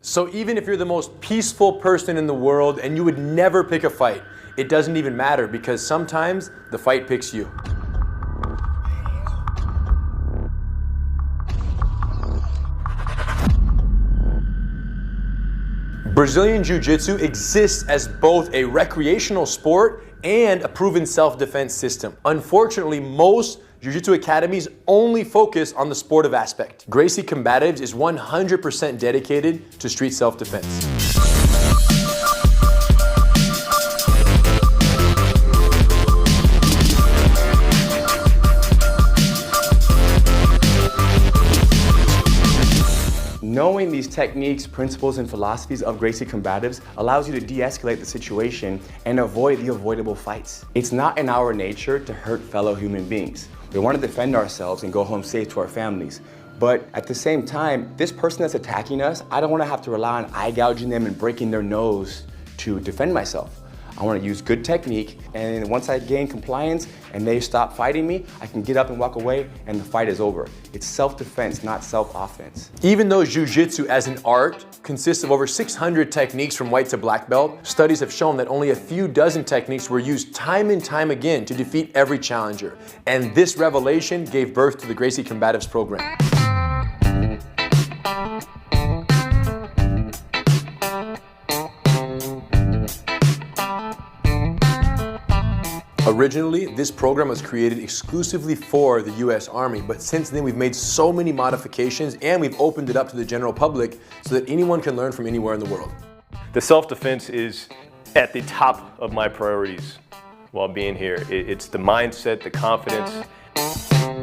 So even if you're the most peaceful person in the world and you would never pick a fight, it doesn't even matter because sometimes the fight picks you. Brazilian Jiu-Jitsu exists as both a recreational sport and a proven self-defense system. Unfortunately, most Jiu-Jitsu academies only focus on the sportive aspect. Gracie Combatives is 100% dedicated to street self-defense. Knowing these techniques, principles, and philosophies of Gracie Combatives allows you to de-escalate the situation and avoid the avoidable fights. It's not in our nature to hurt fellow human beings. We want to defend ourselves and go home safe to our families. But at the same time, this person that's attacking us, I don't want to have to rely on eye gouging them and breaking their nose to defend myself. I want to use good technique, and once I gain compliance and they stop fighting me, I can get up and walk away and the fight is over. It's self-defense, not self-offense. Even though Jiu-Jitsu as an art consists of over 600 techniques from white to black belt, studies have shown that only a few dozen techniques were used time and time again to defeat every challenger. And this revelation gave birth to the Gracie Combatives program. Originally, this program was created exclusively for the US Army, but since then we've made so many modifications and we've opened it up to the general public so that anyone can learn from anywhere in the world. The self-defense is at the top of my priorities while being here. It's the mindset, the confidence.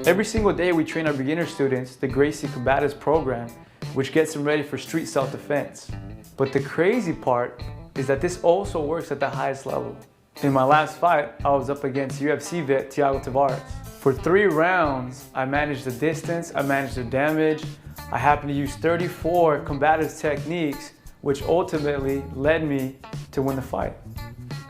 Every single day we train our beginner students the Gracie Combatives program, which gets them ready for street self-defense. But the crazy part is that this also works at the highest level. In my last fight, I was up against UFC vet Thiago Tavares. For 3 rounds, I managed the distance, I managed the damage. I happened to use 34 combative techniques, which ultimately led me to win the fight.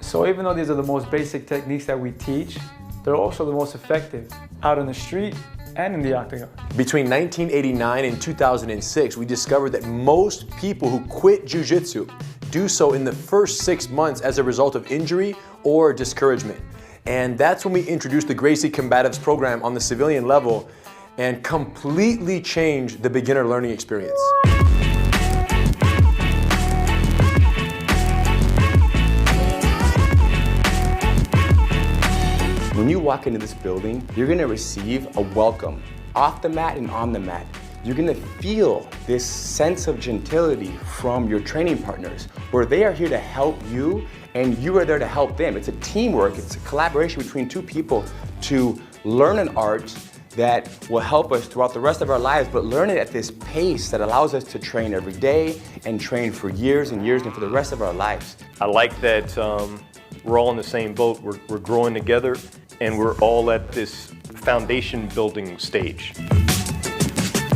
So even though these are the most basic techniques that we teach, they're also the most effective out on the street and in the octagon. Between 1989 and 2006, we discovered that most people who quit Jiu-Jitsu do so in the first 6 months as a result of injury or discouragement. And that's when we introduced the Gracie Combatives program on the civilian level and completely changed the beginner learning experience. When you walk into this building, you're going to receive a welcome off the mat and on the mat. You're going to feel this sense of gentility from your training partners, where they are here to help you and you are there to help them. It's a teamwork, it's a collaboration between 2 people to learn an art that will help us throughout the rest of our lives, but learn it at this pace that allows us to train every day and train for years and years and for the rest of our lives. I like that we're all in the same boat. We're growing together and we're all at this foundation building stage.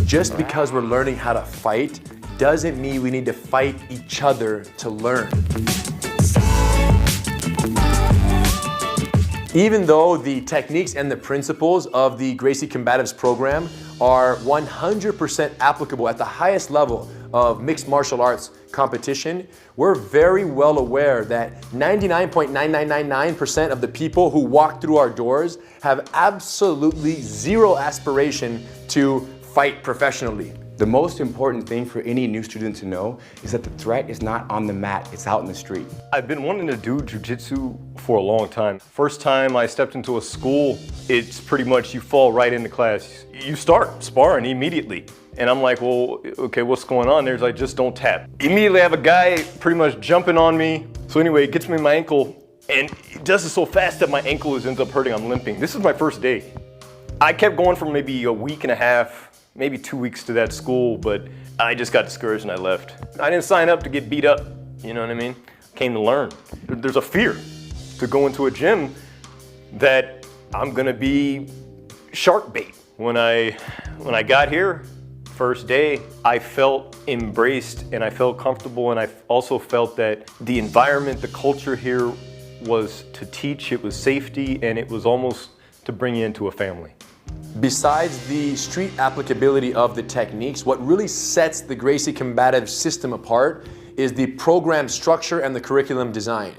Just because we're learning how to fight doesn't mean we need to fight each other to learn. Even though the techniques and the principles of the Gracie Combatives program are 100% applicable at the highest level of mixed martial arts competition, we're very well aware that 99.9999% of the people who walk through our doors have absolutely zero aspiration to fight professionally. The most important thing for any new student to know is that the threat is not on the mat, it's out in the street. I've been wanting to do jiu-jitsu for a long time. First time I stepped into a school, it's pretty much you fall right into class. You start sparring immediately. And I'm like, well, okay, what's going on? There's like, just don't tap. Immediately I have a guy pretty much jumping on me. So anyway, it gets me in my ankle and it does it so fast that my ankle ends up hurting, I'm limping. This is my first day. I kept going for maybe a week and a half, maybe 2 weeks to that school, but I just got discouraged and I left. I didn't sign up to get beat up, you know what I mean? Came to learn. There's a fear to go into a gym that I'm gonna be shark bait. When I got here, first day, I felt embraced and I felt comfortable, and I also felt that the environment, the culture here was to teach, it was safety, and it was almost to bring you into a family. Besides the street applicability of the techniques, what really sets the Gracie Combatives system apart is the program structure and the curriculum design.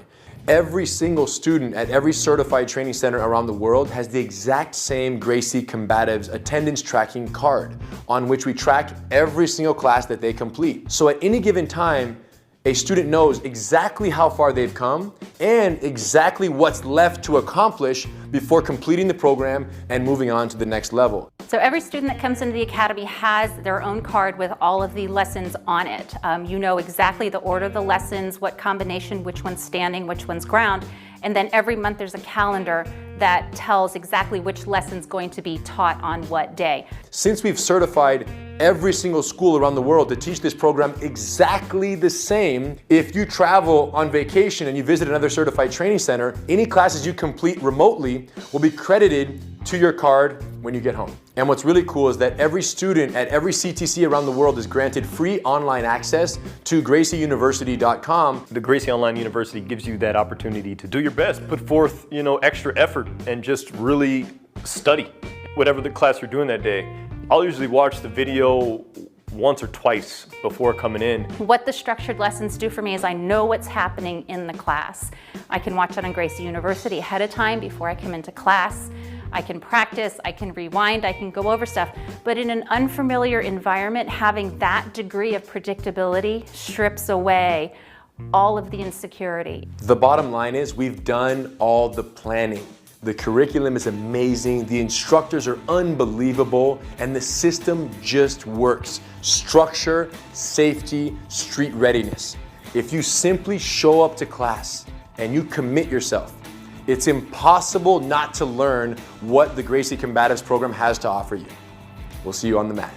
Every single student at every certified training center around the world has the exact same Gracie Combatives attendance tracking card on which we track every single class that they complete. So at any given time, a student knows exactly how far they've come and exactly what's left to accomplish before completing the program and moving on to the next level. So every student that comes into the academy has their own card with all of the lessons on it. You know exactly the order of the lessons, what combination, which one's standing, which one's ground, and then every month there's a calendar that tells exactly which lesson's going to be taught on what day. Since we've certified every single school around the world to teach this program exactly the same, if you travel on vacation and you visit another certified training center, any classes you complete remotely will be credited to your card when you get home. And what's really cool is that every student at every CTC around the world is granted free online access to gracieuniversity.com. The Gracie Online University gives you that opportunity to do your best, put forth, extra effort and just really study whatever the class you're doing that day. I'll usually watch the video once or twice before coming in. What the structured lessons do for me is I know what's happening in the class. I can watch it on Gracie University ahead of time before I come into class. I can practice, I can rewind, I can go over stuff. But in an unfamiliar environment, having that degree of predictability strips away all of the insecurity. The bottom line is we've done all the planning. The curriculum is amazing, the instructors are unbelievable, and the system just works. Structure, safety, street readiness. If you simply show up to class and you commit yourself, it's impossible not to learn what the Gracie Combatives program has to offer you. We'll see you on the mat.